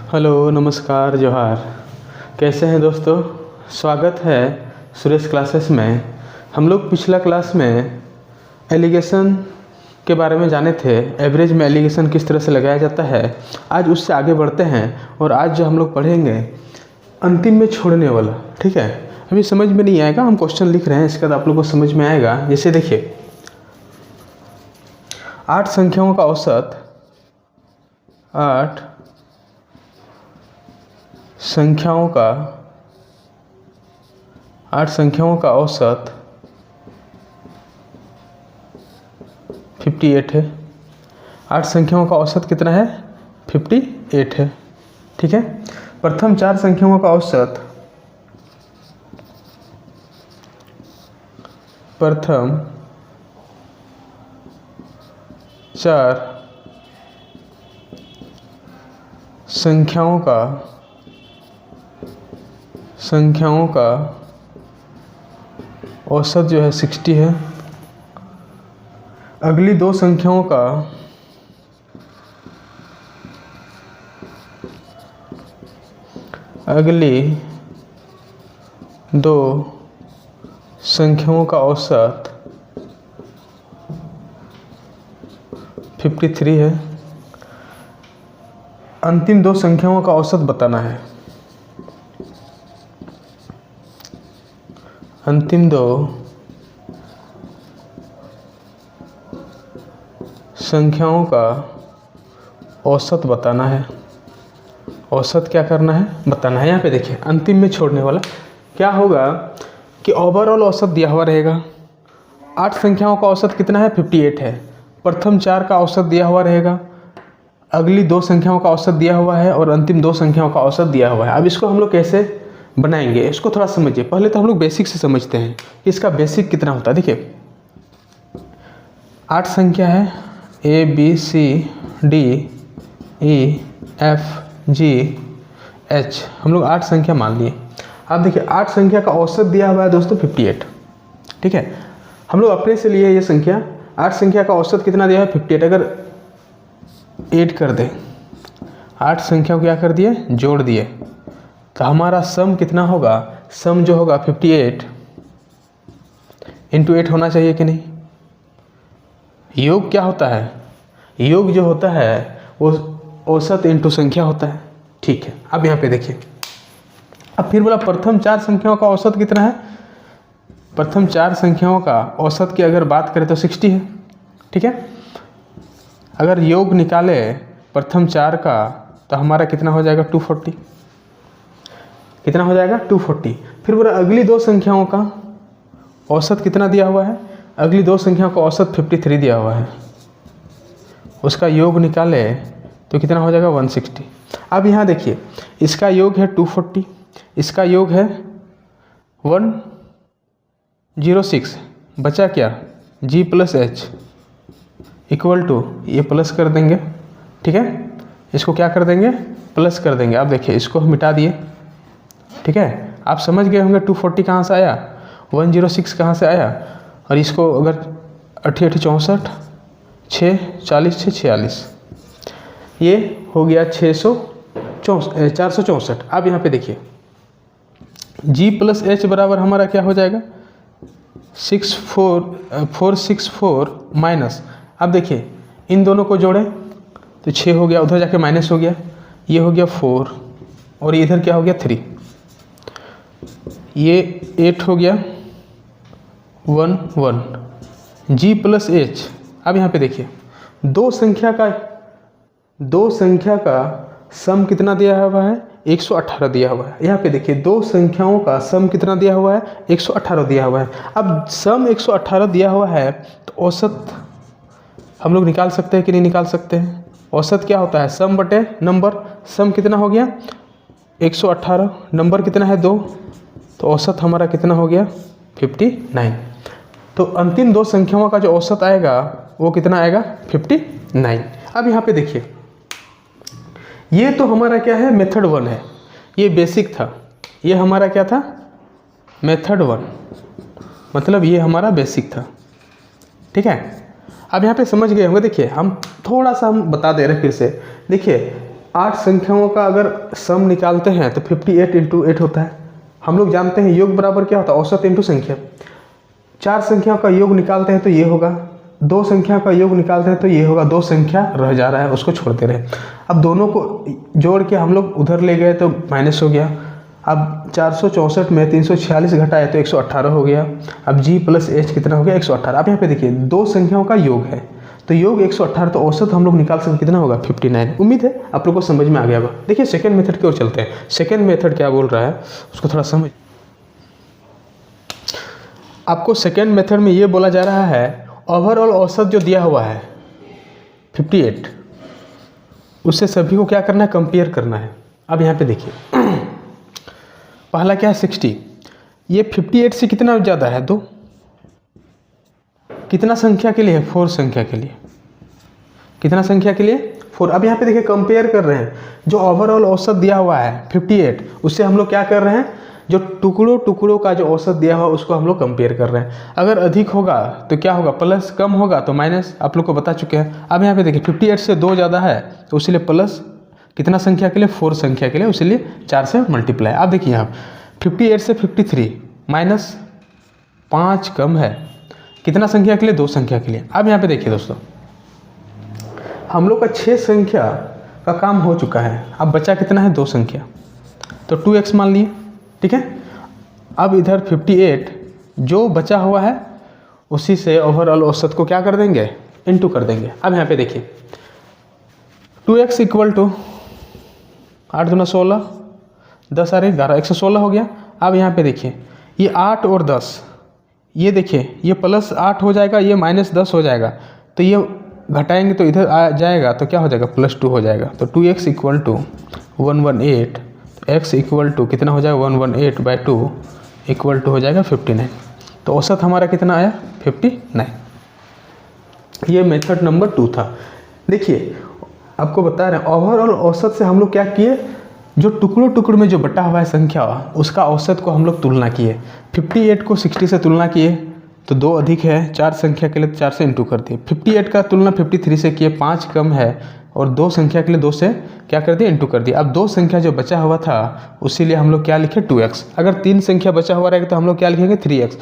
Hello, नमस्कार, जोहार। कैसे हैं दोस्तों? स्वागत है सुरेश क्लासेस में। हम लोग पिछला क्लास में एलिगेशन के बारे में जाने थे, एवरेज में एलिगेशन किस तरह से लगाया जाता है। आज उससे आगे बढ़ते हैं और आज जो हम लोग पढ़ेंगे अंतिम में छोड़ने वाला। ठीक है, अभी समझ में नहीं आएगा, हम क्वेश्चन लिख रहे हैं, इसके बाद आप लोग को समझ में आएगा। जैसे देखिए, 8 संख्याओं का औसत, 8 संख्याओं का औसत 58 है। 8 संख्याओं का औसत कितना है? 58 है। ठीक है, प्रथम 4 संख्याओं का औसत, प्रथम 4 संख्याओं का औसत जो है 60 है। अगली 2 संख्याओं का औसत 53 है। अंतिम 2 संख्याओं का औसत बताना है। अंतिम 2 संख्याओं का औसत बताना है। औसत क्या करना है? बताना है। यहाँ पे देखिए, अंतिम में छोड़ने वाला क्या होगा कि ओवरऑल औसत दिया हुआ रहेगा। 8 संख्याओं का औसत कितना है? 58 है। प्रथम 4 का औसत दिया हुआ रहेगा, अगली 2 संख्याओं का औसत दिया हुआ है और अंतिम 2 संख्याओं का औसत दिया हुआ है। अब इसको हम लोग कैसे बनाएंगे, इसको थोड़ा समझिए। पहले तो हम लोग बेसिक से समझते हैं कि इसका बेसिक कितना होता है। देखिए, 8 संख्या है, A B C D E F G H। हम लोग 8 संख्या मान लिए। अब देखिए, 8 संख्या का औसत दिया हुआ है दोस्तों 58। ठीक है, हम लोग अपने से लिए ये संख्या। 8 संख्या का औसत कितना दिया है? 58। अगर ऐड कर दें, 8 संख्या को क्या कर दिए? जोड़ दिए, तो हमारा सम कितना होगा? सम जो होगा 58 इंटू 8 होना चाहिए कि नहीं? योग क्या होता है? योग जो होता है वो औसत इंटू संख्या होता है। ठीक है, अब यहाँ पे देखिए, अब फिर बोला प्रथम 4 संख्याओं का औसत कितना है? प्रथम 4 संख्याओं का औसत की अगर बात करें तो 60 है। ठीक है, अगर योग निकाले प्रथम 4 का तो हमारा कितना हो जाएगा? 240। कितना हो जाएगा? 240। फिर बोला अगली 2 संख्याओं का औसत कितना दिया हुआ है? अगली 2 संख्याओं का औसत 53 दिया हुआ है। उसका योग निकाले तो कितना हो जाएगा? 160। अब यहाँ देखिए, इसका योग है 240, इसका योग है 106। बचा क्या? G plus H equal to, ये प्लस कर देंगे। ठीक है, इसको क्या कर देंगे? प्लस कर देंगे। अब देखिए, इसको हम मिटा दिए। ठीक है, आप समझ गए होंगे 240 कहाँ से आया, 106 कहाँ से आया। और इसको अगर 8 8 64, 6 40 6 46, ये हो गया 464। अब यहाँ पे देखिए, G प्लस H बराबर हमारा क्या हो जाएगा? 464 माइनस। अब देखिए, इन दोनों को जोड़ें तो 6 हो गया, उधर जाके माइनस हो गया, ये हो गया 4 और इधर क्या हो गया? 3, ये 8 हो गया, 1 G प्लस H। अब यहाँ पे देखिए, दो संख्या का सम कितना दिया हुआ है? 118 दिया हुआ है। यहाँ पे देखिए, 2 संख्याओं का सम कितना दिया हुआ है? 118 दिया हुआ है। अब सम 118 दिया हुआ है तो औसत हम लोग निकाल सकते हैं कि नहीं निकाल सकते हैं? औसत क्या होता है? सम बटे नंबर। सम कितना हो गया? 118, नंबर कितना है? 2, तो औसत हमारा कितना हो गया? 59। तो अंतिम 2 संख्याओं का जो औसत आएगा वो कितना आएगा? 59। अब यहाँ पे देखिए, ये तो हमारा क्या है? मेथड 1 है, ये बेसिक था। ये हमारा क्या था? मेथड 1, मतलब ये हमारा बेसिक था। ठीक है, अब यहाँ पे समझ गए होंगे। देखिए, हम थोड़ा सा हम बता दे रहे हैं फिर से। देखिए, 8 संख्याओं का अगर सम निकालते हैं तो 58 इंटू 8 होता है। हम लोग जानते हैं योग बराबर क्या होता है, औसत इंटू संख्या। 4 संख्याओं का योग निकालते हैं तो ये होगा, 2 संख्या का योग निकालते हैं तो ये होगा, 2 संख्या रह जा रहा है उसको छोड़ते रहे। अब दोनों को जोड़ के हम लोग उधर ले गए तो माइनस हो गया। अब 464 में 346 घटाए तो 118 हो गया। अब g प्लस h कितना हो गया, 118। अब यहाँ पे देखिए 2 संख्याओं का योग है तो योग 118, तो औसत हम लोग निकाल सकते कितना होगा, 59। उम्मीद है आप लोग को समझ में आ गया होगा। देखिए सेकंड मेथड की ओर चलते हैं। सेकंड मेथड क्या बोल रहा है उसको थोड़ा समझ। आपको सेकंड मेथड में ये बोला जा रहा है ओवरऑल औसत जो दिया हुआ है 58, उससे सभी को क्या करना है, कंपेयर करना है। अब यहाँ पे देखिए पहला क्या है 60, ये 58 से कितना ज़्यादा है, 2। कितना संख्या के लिए है, 4 संख्या के लिए। कितना संख्या के लिए, 4। अब यहाँ पे देखिए कंपेयर कर रहे हैं, जो ओवरऑल औसत दिया हुआ है 58, उससे हम लोग क्या कर रहे हैं, जो टुकड़ों का जो औसत दिया हुआ उसको हम लोग कंपेयर कर रहे हैं। अगर अधिक होगा तो क्या होगा, प्लस, कम होगा तो माइनस, आप लोग को बता चुके हैं। अब यहाँ पे देखिए 58 से 2 ज़्यादा है तो इसलिए प्लस, कितना संख्या के लिए, 4 संख्या के लिए, इसलिए 4 से मल्टीप्लाई। अब देखिए यहाँ 58 से 53 माइनस 5 कम है, कितना संख्या के लिए, 2 संख्या के लिए। अब यहाँ पे देखिए दोस्तों हम लोग का 6 संख्या का काम हो चुका है। अब बचा कितना है, 2 संख्या, तो 2x मान लिए, ठीक है। अब इधर 58 जो बचा हुआ है उसी से ओवरऑल औसत को क्या कर देंगे, इनटू कर देंगे। अब यहाँ पे देखिए 2x इक्वल टू 8 दूना 16, 10 आ रही 11, 116 हो गया। अब यहाँ पे देखिए ये 8 और 10, ये देखिए ये प्लस 8 हो जाएगा, ये माइनस 10 हो जाएगा, तो ये घटाएंगे तो इधर आ जाएगा तो क्या हो जाएगा, +2 हो जाएगा। तो 2x equal to 118, x equal to कितना हो जाएगा, 118/2 इक्वल टू हो जाएगा 59। तो औसत हमारा कितना आया, 59। ये मेथड नंबर 2 था। देखिए आपको बता रहे हैं ओवरऑल औसत से हम लोग क्या किए, जो टुकड़ों में जो बटा हुआ है संख्या उसका औसत को हम लोग तुलना किए। 58 को 60 से तुलना किए तो 2 अधिक है, 4 संख्या के लिए 4 से इंटू कर दिए। 58 का तुलना 53 से किए, 5 कम है, और 2 संख्या के लिए 2 से क्या कर दिए, इंटू कर दिया। अब 2 संख्या जो बचा हुआ था उसी लिए हम लोग क्या लिखे, 2x। अगर 3 संख्या बचा हुआ रहेगा तो हम लोग क्या लिखेंगे, 3x।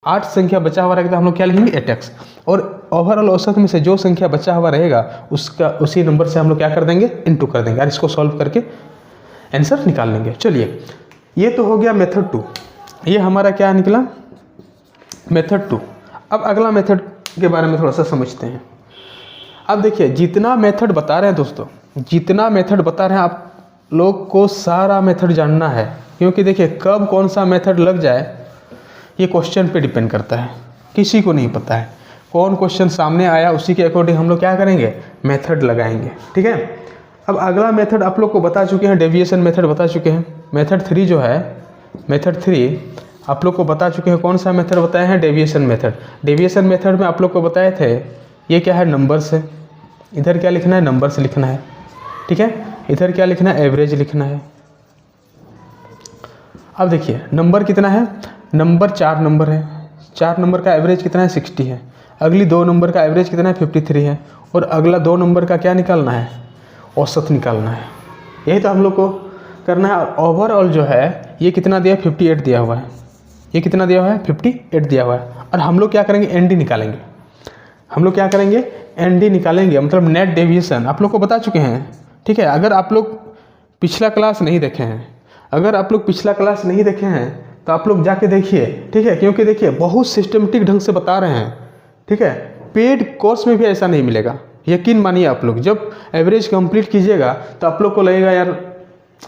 8 संख्या बचा हुआ रहेगा तो हम लोग क्या लिखेंगे, 8x। और ओवरऑल औसत में से जो संख्या बचा हुआ रहेगा उसका उसी नंबर से हम लोग क्या कर देंगे, इंटू कर देंगे, और इसको सॉल्व करके आंसर निकाल लेंगे। चलिए ये तो हो गया मेथड 2। ये हमारा क्या निकला, मेथड 2। अब अगला मेथड के बारे में थोड़ा सा समझते हैं। अब देखिए जितना मेथड बता रहे हैं दोस्तों, जितना मेथड बता रहे हैं आप लोग को सारा मेथड जानना है, क्योंकि देखिए कब कौन सा मेथड लग जाए ये क्वेश्चन पे डिपेंड करता है, किसी को नहीं पता है। कौन क्वेश्चन सामने आया उसी के अकॉर्डिंग हम लोग क्या करेंगे, मेथड लगाएंगे, ठीक है। अब अगला मेथड आप लोग को बता चुके हैं, डेविएशन मेथड बता चुके हैं। मेथड 3 जो है, मेथड 3 आप लोग को बता चुके हैं। कौन सा मेथड बताए हैं, डेविएशन मेथड। डेविएशन मेथड में आप लोग को बताए थे ये क्या है, नंबर्स है। इधर क्या लिखना है, नंबर्स लिखना है, ठीक है। इधर क्या लिखना है, एवरेज लिखना है। अब देखिए नंबर कितना है, नंबर 4 नंबर है, 4 नंबर का एवरेज कितना है, 60 है। अगली 2 नंबर का एवरेज कितना है, 53 है। और अगला 2 नंबर का क्या निकालना है, औसत निकालना है। यही तो हम लोग को करना है। ओवरऑल जो है ये कितना दिया, 58 दिया हुआ है। ये कितना दिया हुआ है, 58 दिया हुआ है। और हम लोग क्या करेंगे, एनडी निकालेंगे। हम लोग क्या करेंगे, एनडी निकालेंगे, मतलब नेट डेविएशन आप लोग को बता चुके हैं, ठीक है। अगर आप लोग पिछला क्लास नहीं देखे हैं, अगर आप लोग पिछला क्लास नहीं देखे हैं तो आप लोग जाके देखिए, ठीक है। क्योंकि देखिए बहुत सिस्टमेटिक ढंग से बता रहे हैं, ठीक है। पेड कोर्स में भी ऐसा नहीं मिलेगा, यकीन मानिए। आप लोग जब एवरेज कंप्लीट कीजिएगा तो आप लोग को लगेगा यार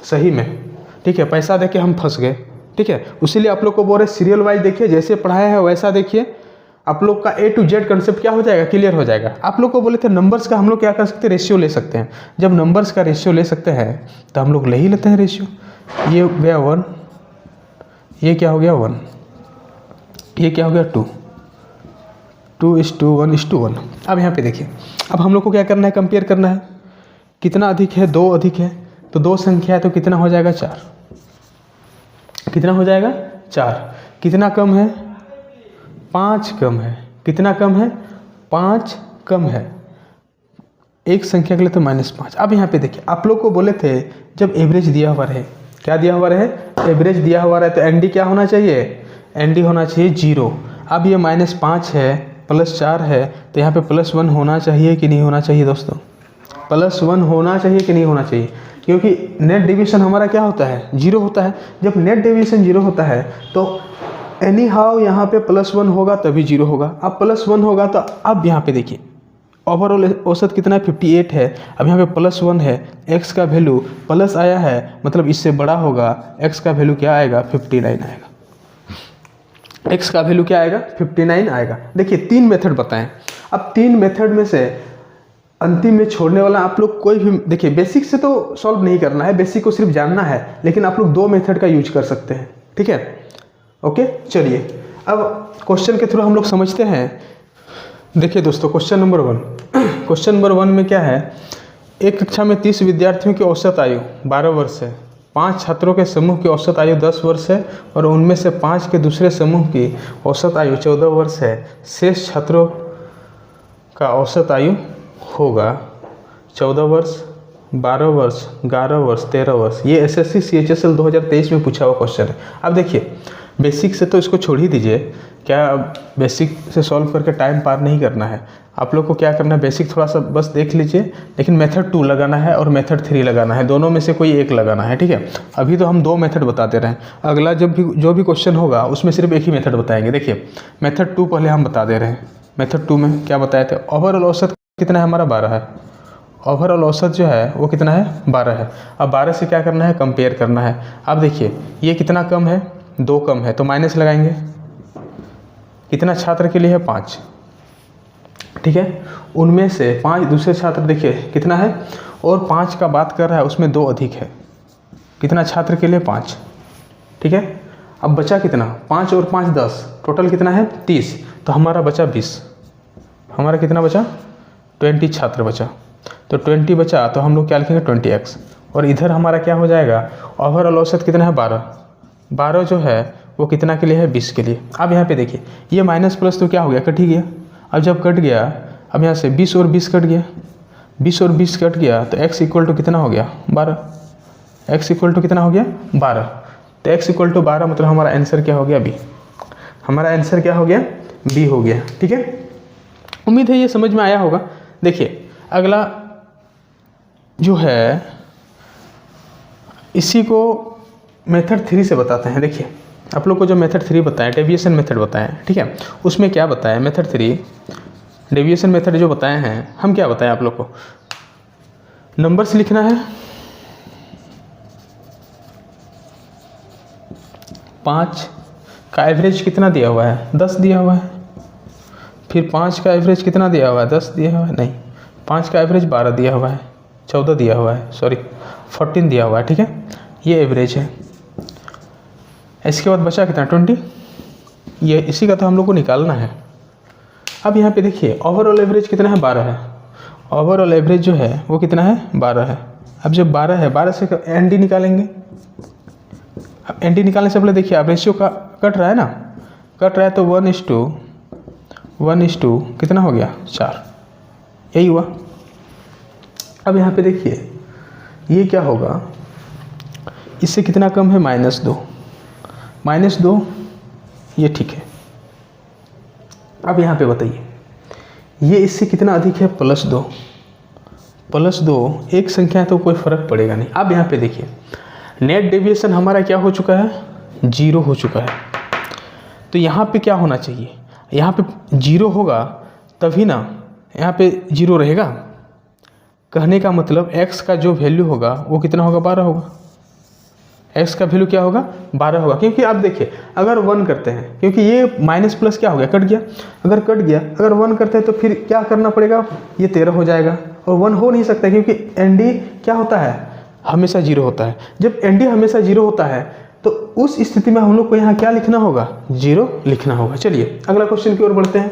सही में, ठीक है, पैसा देके हम फंस गए, ठीक है। उसीलिए आप लोग को बोल रहे सीरियल वाइज देखिए, जैसे पढ़ाया है वैसा देखिए, आप लोग का A to Z कंसेप्ट क्या हो जाएगा, क्लियर हो जाएगा। आप लोग को बोले थे नंबर्स का हम लोग क्या कर सकते हैं, रेशियो ले सकते हैं। जब नंबर्स का रेशियो ले सकते हैं तो हम लोग ले ही लेते हैं रेशियो। ये हो गया 1, ये क्या हो गया 1, ये क्या हो गया 2, 2:1:1। अब यहाँ पे देखिए, अब हम लोग को क्या करना है, कंपेयर करना है। कितना अधिक है, 2 अधिक है, तो 2 संख्या है तो कितना हो जाएगा, 4। कितना हो जाएगा, 4। कितना कम है, 5 कम है। कितना कम है, 5 कम है। एक संख्या के लिए तो -5। अब यहाँ पे देखिए आप लोग को बोले थे जब एवरेज दिया हुआ रहे, क्या दिया हुआ रहे, एवरेज दिया हुआ रहे, तो एनडी क्या होना चाहिए, एनडी होना चाहिए 0। अब ये -5 है, +4 है, तो यहाँ पे +1 होना चाहिए कि नहीं होना चाहिए दोस्तों, +1 होना चाहिए कि नहीं होना चाहिए, क्योंकि नेट डेविएशन हमारा क्या होता है, 0 होता है। जब नेट डेविएशन 0 होता है तो एनी हाउ यहाँ पे +1 होगा तभी 0 होगा। अब +1 होगा तो अब यहाँ पे देखिए ओवरऑल औसत कितना है, 58 है। अब यहाँ पे +1 है, x का वैल्यू प्लस आया है, मतलब इससे बड़ा होगा, x का वैल्यू क्या आएगा, 59 आएगा। x का वैल्यू क्या आएगा, 59 आएगा। देखिए 3 मेथड बताएं। अब 3 मेथड में से अंतिम में छोड़ने वाला आप लोग कोई भी, देखिए बेसिक से तो सॉल्व नहीं करना है, बेसिक को सिर्फ जानना है, लेकिन आप लोग 2 मेथड का यूज कर सकते हैं, ठीक है। ओके चलिए अब क्वेश्चन के थ्रू हम लोग समझते हैं। देखिए दोस्तों क्वेश्चन नंबर 1, क्वेश्चन नंबर 1 में क्या है, एक कक्षा में 30 विद्यार्थियों की औसत आयु 12 वर्ष है, 5 छात्रों के समूह की औसत आयु 10 वर्ष है और उनमें से 5 के दूसरे समूह की औसत आयु 14 वर्ष है। शेष छात्रों का औसत आयु होगा 14 वर्ष, 12 वर्ष, 11 वर्ष, 13 वर्ष। ये एसएससी CHSL 2023 में पूछा हुआ क्वेश्चन है। अब देखिए बेसिक से तो इसको छोड़ ही दीजिए, क्या बेसिक से सॉल्व करके टाइम पार नहीं करना है। आप लोग को क्या करना है, बेसिक थोड़ा सा बस देख लीजिए, लेकिन मेथड 2 लगाना है और मेथड 3 लगाना है, दोनों में से कोई एक लगाना है, ठीक है। अभी तो हम 2 मेथड बताते रहे, अगला जो भी क्वेश्चन होगा उसमें सिर्फ एक ही मेथड बताएंगे। देखिए मेथड 2 पहले हम बता दे रहे हैं। मेथड 2 में क्या बताए थे, ओवरऑल औसत कितना है हमारा, 12 है। ओवरऑल औसत जो है वो कितना है, 12 है। अब 12 से क्या करना है, कंपेयर करना है। अब देखिए ये कितना कम है, 2 कम है, तो माइनस लगाएंगे। कितना छात्र के लिए है, 5, ठीक है। उनमें से 5 दूसरे छात्र देखिए कितना है, और 5 का बात कर रहा है उसमें 2 अधिक है। कितना छात्र के लिए, 5, ठीक है। अब बचा कितना, 5 और 5 10, टोटल कितना है 30, तो हमारा बचा 20। हमारा कितना बचा, 20 छात्र बचा, तो 20 बचा तो हम लोग क्या लिखेंगे 20x। और इधर हमारा क्या हो जाएगा, ओवरऑल औसत कितना है 12 जो है वो कितना के लिए है, 20 के लिए। अब यहाँ पे देखिए ये माइनस प्लस तो क्या हो गया, कट ही गया। अब जब कट गया, अब यहाँ से 20 और 20 कट गया, 20 और 20 कट गया, तो x इक्वल टू कितना हो गया, 12। x इक्वल टू कितना हो गया, 12। तो x इक्वल टू 12 मतलब हमारा आंसर क्या हो गया, b। हमारा आंसर क्या हो गया, b हो गया, ठीक है। उम्मीद है ये समझ में आया होगा। देखिए अगला जो है इसी को मेथड 3 से बताते हैं। देखिए आप लोग को जो मेथड 3 बताएं, डेविएशन मेथड बताएं, ठीक है, उसमें क्या बताएं, मेथड 3 डेविएशन मेथड जो बताए हैं, हम क्या बताएं आप लोग को, नंबर्स लिखना है। 5 का एवरेज कितना दिया हुआ है, 10 दिया हुआ है। फिर 5 का एवरेज कितना दिया हुआ है, 10 दिया हुआ है, नहीं 5 का एवरेज 12 दिया हुआ है, 14 दिया हुआ है, सॉरी 14 दिया हुआ है, ठीक है। ये एवरेज है। इसके बाद बचा कितना, 20। ये इसी का तो हम लोग को निकालना है। अब यहाँ पे देखिए ओवरऑल एवरेज कितना है, 12 है। ओवरऑल एवरेज जो है वो कितना है, 12 है। अब जब 12 है, 12 से एनडी निकालेंगे। अब एनडी निकालने से पहले देखिए अब रेशियो का कट रहा है ना, कट रहा है तो 1:1 कितना हो गया, 4, यही हुआ। अब यहाँ पे देखिए ये क्या होगा, इससे कितना कम है, -2 ये ठीक है। अब यहाँ पे बताइए ये इससे कितना अधिक है, +2 एक संख्या है तो कोई फर्क पड़ेगा नहीं। अब यहाँ पे देखिए नेट डेविएशन हमारा क्या हो चुका है, 0 हो चुका है। तो यहाँ पे क्या होना चाहिए, यहाँ पे 0 होगा तभी ना यहाँ पे 0 रहेगा। कहने का मतलब x का जो वैल्यू होगा वो कितना होगा, 12 होगा। x का वैल्यू क्या होगा, 12 होगा। क्योंकि आप देखिए अगर 1 करते हैं, क्योंकि ये माइनस प्लस क्या हो गया, कट गया। अगर कट गया, अगर 1 करते हैं तो फिर क्या करना पड़ेगा, ये 13 हो जाएगा। और 1 हो नहीं सकता क्योंकि एनडी क्या होता है, हमेशा 0 होता है। जब एनडी हमेशा 0 होता है तो उस स्थिति में हम लोग को यहाँ क्या लिखना होगा, 0 लिखना होगा। चलिए अगला क्वेश्चन की ओर बढ़ते हैं।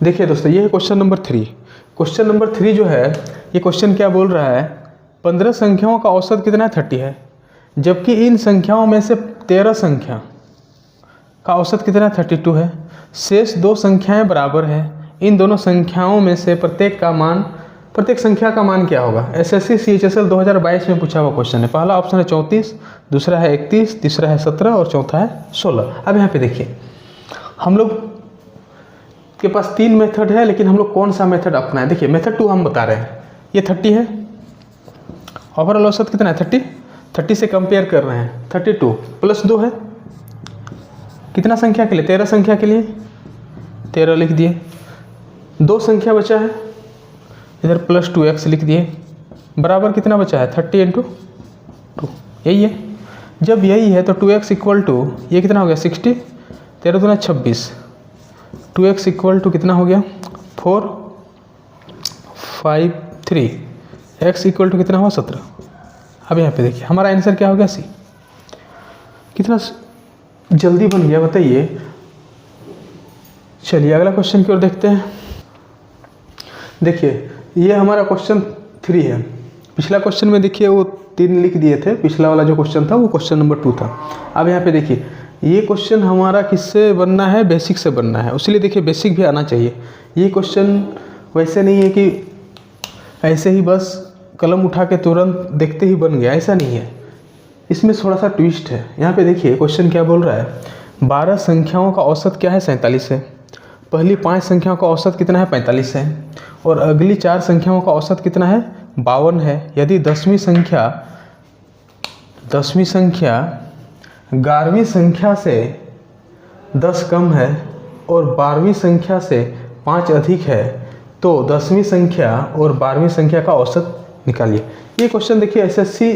देखिए दोस्तों ये है क्वेश्चन नंबर 3। क्वेश्चन नंबर 3 जो है ये क्वेश्चन क्या बोल रहा है, 15 संख्याओं का औसत कितना है, 30 है, जबकि इन संख्याओं में से 13 संख्या का औसत कितना है, 32 है। शेष 2 संख्याएं बराबर है, इन दोनों संख्याओं में से प्रत्येक संख्या का मान क्या होगा। एसएससी CHSL 2022 में पूछा हुआ क्वेश्चन है। पहला ऑप्शन है 34, दूसरा है 31, तीसरा है 17 और चौथा है 16। अब यहाँ पे देखिए हम लोग के पास 3 मेथड है, लेकिन हम लोग कौन सा मेथड अपनाएं। देखिए मेथड 2 हम बता रहे हैं, ये 30 है, ओवरऑल औसत कितना है 30 से कंपेयर कर रहे हैं। 32 प्लस 2 है, कितना संख्या के लिए 13 संख्या के लिए 13 लिख दिए। 2 संख्या बचा है, इधर प्लस 2x लिख दिए, बराबर कितना बचा है 30 × 2, यही है। जब यही है तो 2x इक्वल टू ये कितना हो गया 60, 13 दूना 26, 2x इक्वल टू कितना हो गया 4 5 3, x इक्वल टू कितना हुआ 17। अब यहाँ पे देखिए हमारा आंसर क्या हो गया C। कितना जल्दी बन गया बताइए। चलिए अगला क्वेश्चन की ओर देखते हैं। देखिए ये हमारा क्वेश्चन 3 है। पिछला क्वेश्चन में देखिए वो 3 लिख दिए थे, पिछला वाला जो क्वेश्चन था वो क्वेश्चन नंबर 2 था। अब यहाँ पे देखिए ये क्वेश्चन हमारा किससे बनना है, बेसिक से बनना है, उसलिए देखिए बेसिक भी आना चाहिए। ये क्वेश्चन वैसे नहीं है कि ऐसे ही बस कलम उठा के तुरंत देखते ही बन गया, ऐसा नहीं है, इसमें थोड़ा सा ट्विस्ट है। यहाँ पे देखिए क्वेश्चन क्या बोल रहा है, 12 संख्याओं का औसत क्या है 47 है, पहली 5 संख्याओं का औसत कितना है 45 है, और अगली 4 संख्याओं का औसत कितना है 52 है। यदि 10वीं संख्या 11वीं संख्या से 10 कम है और 12वीं संख्या से 5 अधिक है तो 10वीं संख्या और 12वीं संख्या का औसत निकालिए। ये क्वेश्चन देखिए एसएससी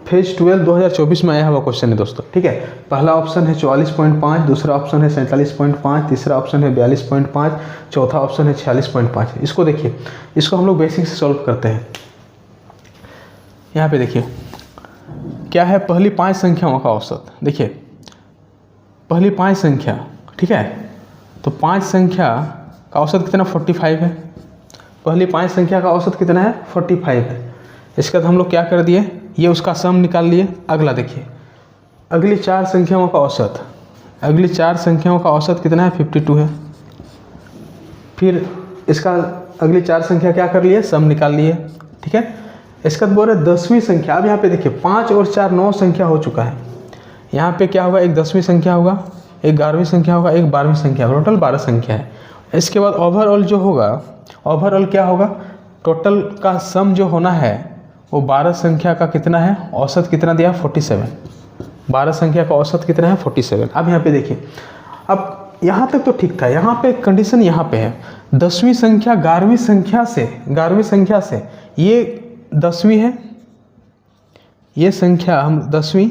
फेज 12 2024 में आया हुआ क्वेश्चन है दोस्तों, ठीक है। पहला ऑप्शन है 44.5, दूसरा ऑप्शन है 47.5, तीसरा ऑप्शन है 42.5, चौथा ऑप्शन है 46.5। इसको देखिए, इसको हम लोग बेसिक से सॉल्व करते हैं। यहाँ पे देखिए क्या है, पहली 5 संख्याओं का औसत। देखिए पहली 5 संख्या, ठीक है, तो 5 संख्या का औसत कितना 45 है। पहली 5 संख्या का औसत कितना है 45 है। इसके बाद हम लोग क्या कर दिए, ये उसका सम निकाल लिए। अगला देखिए अगली 4 संख्याओं का औसत, अगली 4 संख्याओं का औसत कितना है 52 है। फिर इसका अगली 4 संख्या क्या कर लिए, सम निकाल लिए, ठीक है। इसका बोल रहे 10वीं संख्या। अब यहाँ पे देखिए 5 और 4 9 संख्या हो चुका है। यहाँ पे क्या होगा, एक 10वीं संख्या होगा, एक 11वीं संख्या होगा, एक 12वीं संख्या होगा, टोटल 12 संख्या है। इसके बाद ओवरऑल जो होगा, ओवरऑल क्या होगा, टोटल का सम जो होना है वो 12 संख्या का कितना है, औसत कितना दिया 47। 12 संख्या का औसत कितना है 47। अब यहाँ पे देखिए, अब यहाँ तक तो ठीक था। यहाँ पे कंडीशन यहाँ पे है 10वीं संख्या 11वीं संख्या से ये 10वीं है, ये संख्या हम 10वीं,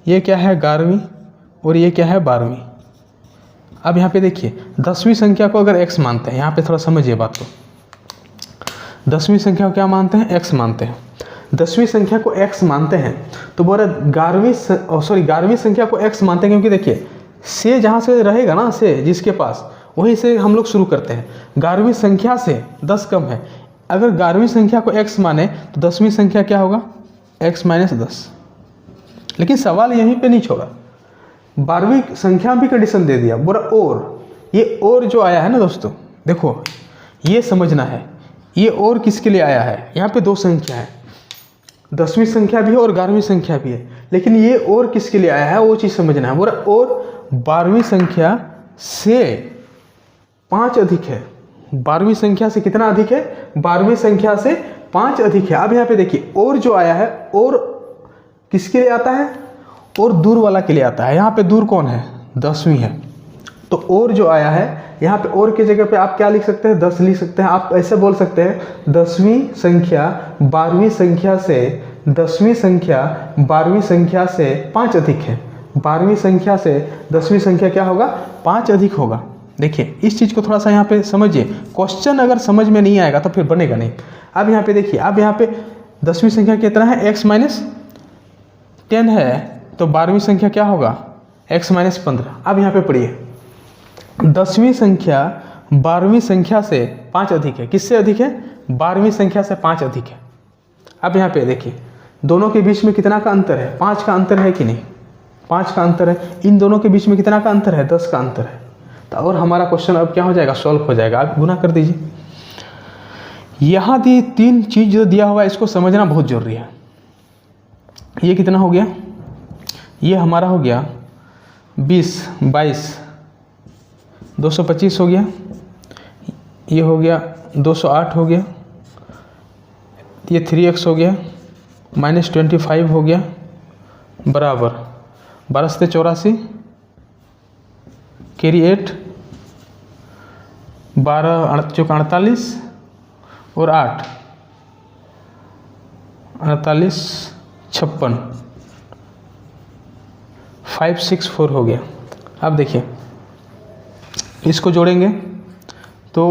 ये क्या है 11वीं और ये क्या है 12वीं। अब यहाँ पे देखिए 10वीं संख्या को अगर x मानते हैं, यहाँ पे थोड़ा समझिए बात को, 10वीं संख्या को क्या मानते हैं, x मानते हैं। 10वीं संख्या को x मानते हैं तो बोल रहे 11वीं संख्या को x मानते हैं, क्योंकि देखिए से जहाँ से रहेगा ना, से जिसके पास, वहीं से हम लोग शुरू करते हैं। 11वीं संख्या से 10 कम है, अगर 11वीं संख्या को x माने तो 10वीं संख्या क्या होगा x - 10। लेकिन सवाल यहीं पे नहीं छोड़ा, 12वीं संख्या भी कंडीशन दे दिया, बोला और। ये और जो आया है ना दोस्तों, देखो ये समझना है, ये और किसके लिए आया है। यहाँ पे 2 संख्या है, 10वीं संख्या भी है और 11वीं संख्या भी है, लेकिन ये और किसके लिए आया है वो चीज़ समझना है। बोला और 12वीं संख्या से 5 अधिक है। 12वीं संख्या से कितना अधिक है, 12वीं संख्या से 5 अधिक है। अब यहाँ पे देखिए और जो आया है, और किसके लिए आता है, और दूर वाला के लिए आता है। यहाँ पे दूर कौन है, 10वीं है, तो और जो आया है यहाँ पे और की जगह पे आप क्या लिख सकते हैं, 10 लिख सकते हैं। आप ऐसे बोल सकते हैं 10वीं संख्या 12वीं संख्या से 10वीं संख्या 12वीं संख्या से 5 अधिक है। 12वीं संख्या से 10वीं संख्या क्या होगा, 5 अधिक होगा। देखिए इस चीज़ को थोड़ा सा यहाँ पे समझिए, क्वेश्चन अगर समझ में नहीं आएगा तो फिर बनेगा नहीं। अब यहाँ पे देखिए, अब यहाँ पे 10वीं संख्या कितना है, x - 10 है, तो 12वीं संख्या क्या होगा, x - 15। अब यहाँ पे पढ़िए 10वीं संख्या 12वीं संख्या से 5 अधिक है। किससे अधिक है, 12वीं संख्या से 5 अधिक है। अब यहाँ पे देखिए दोनों के बीच में कितना का अंतर है, 5 का अंतर है कि नहीं, 5 का अंतर है। इन दोनों के बीच में कितना का अंतर है, 10 का अंतर है। तो और हमारा क्वेश्चन अब क्या हो जाएगा, सॉल्व हो जाएगा। आप गुना कर दीजिए। यहाँ दी 3 चीज़ जो दिया हुआ है इसको समझना बहुत ज़रूरी है। ये कितना हो गया, ये हमारा हो गया 20, 22, 225 हो गया, ये हो गया 208 हो गया, ये 3x हो गया, -25 हो गया, बराबर 12 से 84, कैरी 8, 12 चौक 48 और 8 48 56 564 हो गया। अब देखिए इसको जोड़ेंगे तो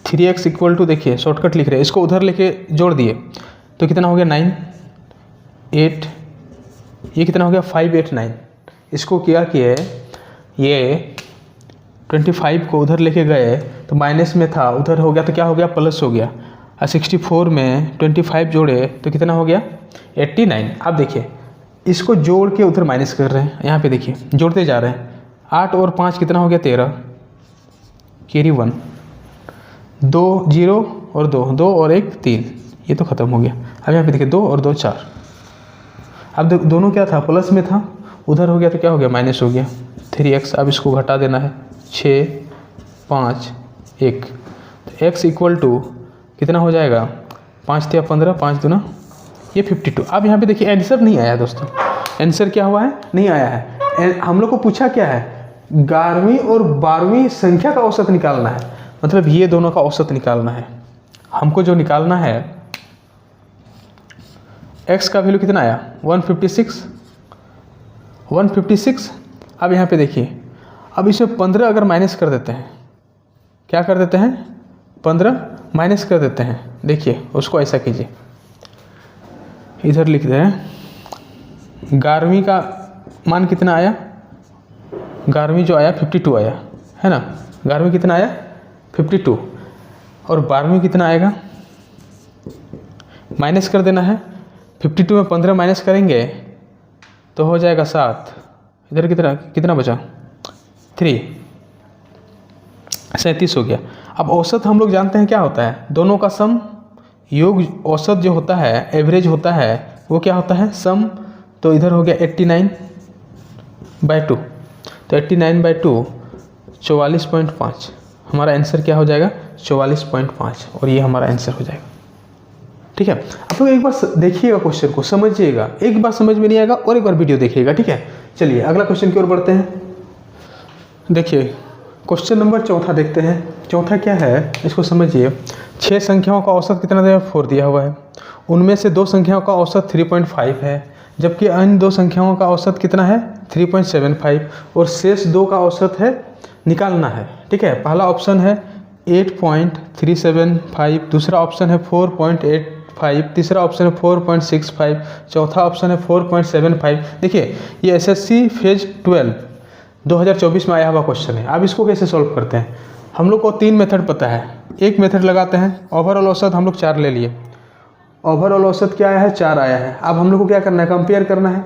3x इक्वल टू, देखिए शॉर्टकट लिख रहे हैं, इसको उधर लेके जोड़ दिए तो कितना हो गया 9, 8, ये कितना हो गया 589। इसको क्या किए, ये 25 को उधर लेके गए तो माइनस में था, उधर हो गया तो क्या हो गया प्लस हो गया, और 64 में 25 जोड़े तो कितना हो गया 89। अब देखिए इसको जोड़ के उधर माइनस कर रहे हैं, यहाँ पे देखिए जोड़ते जा रहे हैं, 8 और 5 कितना हो गया 13, कैरी 1, 2 0 और 2, 2 और 1 3, ये तो ख़त्म हो गया। अब यहाँ पे देखिए 2 और 2 4, अब दोनों क्या था प्लस में था, उधर हो गया तो क्या हो गया माइनस हो गया 3x। अब इसको घटा देना है 6 5 1, तो x इक्वल टू कितना हो जाएगा 5 या 15, 5 दूना ये 52। अब यहाँ पे देखिए आंसर नहीं आया दोस्तों, आंसर क्या हुआ है, नहीं आया है। हम लोग को पूछा क्या है, 11वीं और 12वीं संख्या का औसत निकालना है, मतलब ये दोनों का औसत निकालना है। हमको जो निकालना है x का वैल्यू कितना आया 156। अब यहाँ पे देखिए, अब इसमें 15 अगर माइनस कर देते हैं, क्या कर देते हैं 15 माइनस कर देते हैं। देखिए उसको ऐसा कीजिए, इधर लिख रहे हैं 11वीं का मान कितना आया, 11वीं जो आया 52 आया है ना, 11वीं कितना आया 52, और 12वीं कितना आएगा माइनस कर देना है। 52 में 15 माइनस करेंगे तो हो जाएगा 7, इधर कितना बचा 3, 37 हो गया। अब औसत हम लोग जानते हैं क्या होता है, दोनों का सम योग, औसत जो होता है एवरेज होता है वो क्या होता है सम। तो इधर हो गया 89/2, तो 89/2 44.5, हमारा आंसर क्या हो जाएगा 44.5, और ये हमारा आंसर हो जाएगा। ठीक है, आप लोग एक बार देखिएगा क्वेश्चन को, समझिएगा, एक बार समझ में नहीं आएगा और एक बार वीडियो देखिएगा। ठीक है, चलिए अगला क्वेश्चन की ओर बढ़ते हैं। देखिए क्वेश्चन नंबर 4 देखते हैं। चौथा क्या है इसको समझिए। 6 संख्याओं का औसत कितना दिया, 4 दिया हुआ है। उनमें से 2 संख्याओं का औसत 3.5 है, जबकि अन्य 2 संख्याओं का औसत कितना है 3.75, और शेष 2 का औसत है निकालना है। ठीक है, पहला ऑप्शन है 8.375, दूसरा ऑप्शन है 4.85, तीसरा ऑप्शन है 4.65, चौथा ऑप्शन है 4.75। देखिए ये SSC फेज 12 2024 में आया हुआ क्वेश्चन है। अब इसको कैसे सॉल्व करते हैं, हम लोग को 3 मेथड पता है। एक मेथड लगाते हैं, ओवरऑल औसत हम लोग 4 ले लिए, ओवरऑल औसत क्या आया है 4 आया है। अब हम लोग को क्या करना है, कंपेयर करना है,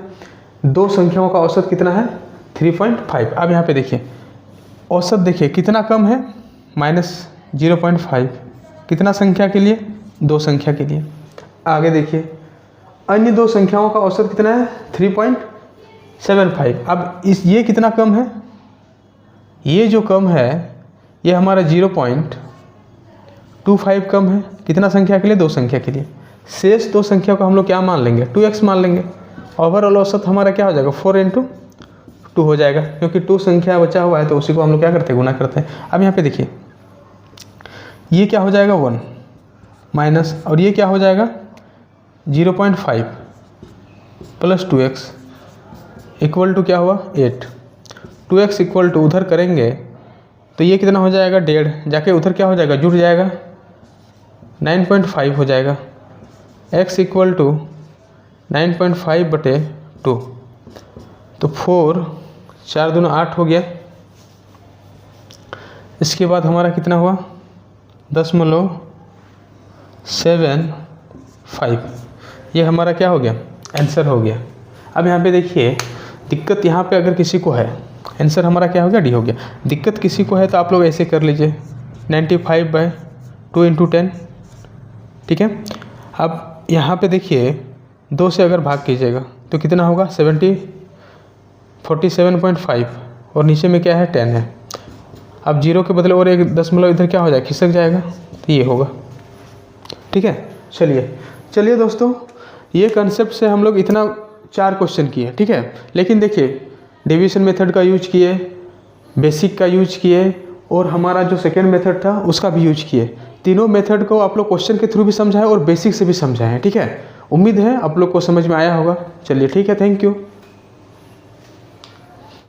2 संख्याओं का औसत कितना है 3.5। अब यहाँ पे देखिए औसत देखिए कितना कम है -0.5, कितना संख्या के लिए 2 संख्या के लिए। आगे देखिए अन्य 2 संख्याओं का औसत कितना है 3.75। अब ये कितना कम है, ये जो कम है ये हमारा 0.25 कम है, कितना संख्या के लिए 2 संख्या के लिए। शेष 2 संख्या को हम लोग क्या मान लेंगे 2x मान लेंगे। ओवरऑल औसत हमारा क्या हो जाएगा 4 × 2 हो जाएगा, क्योंकि 2 संख्या बचा हुआ है तो उसी को हम लोग क्या करते हैं गुना करते हैं। अब यहाँ पे देखिए ये क्या हो जाएगा 1 माइनस, और ये क्या हो जाएगा 0.5 प्लस 2x इक्वल टू क्या हुआ 8। 2x इक्वल टू उधर करेंगे तो ये कितना हो जाएगा 1.5, जाके उधर क्या हो जाएगा जुड़ जाएगा 9.5 हो जाएगा। x इक्वल टू 9.5/2, तो 4 4 दूना 8 हो गया। इसके बाद हमारा कितना हुआ 0.75, ये हमारा क्या हो गया आंसर हो गया। अब यहाँ पे देखिए दिक्कत यहाँ पे अगर किसी को है आंसर हमारा क्या हो गया, डी हो गया। दिक्कत किसी को है तो आप लोग ऐसे कर लीजिए 95/2 × 10, ठीक है। अब यहाँ पे देखिए 2 से अगर भाग कीजिएगा तो कितना होगा 47.5 और नीचे में क्या है 10 है। अब 0 के बदले और एक दशमलव इधर क्या हो जाएगा, खिसक जाएगा, तो ये होगा, ठीक है। चलिए दोस्तों, ये कंसेप्ट से हम लोग इतना 4 क्वेश्चन किए, ठीक है। लेकिन देखिए डिवीजन मेथड का यूज किए, बेसिक का यूज किए और हमारा जो सेकेंड मेथड था उसका भी यूज किए। तीनों मेथड को आप लोग क्वेश्चन के थ्रू भी समझाएं और बेसिक से भी समझाएं, ठीक है। उम्मीद है आप लोग को समझ में आया होगा। चलिए ठीक है, थैंक यू।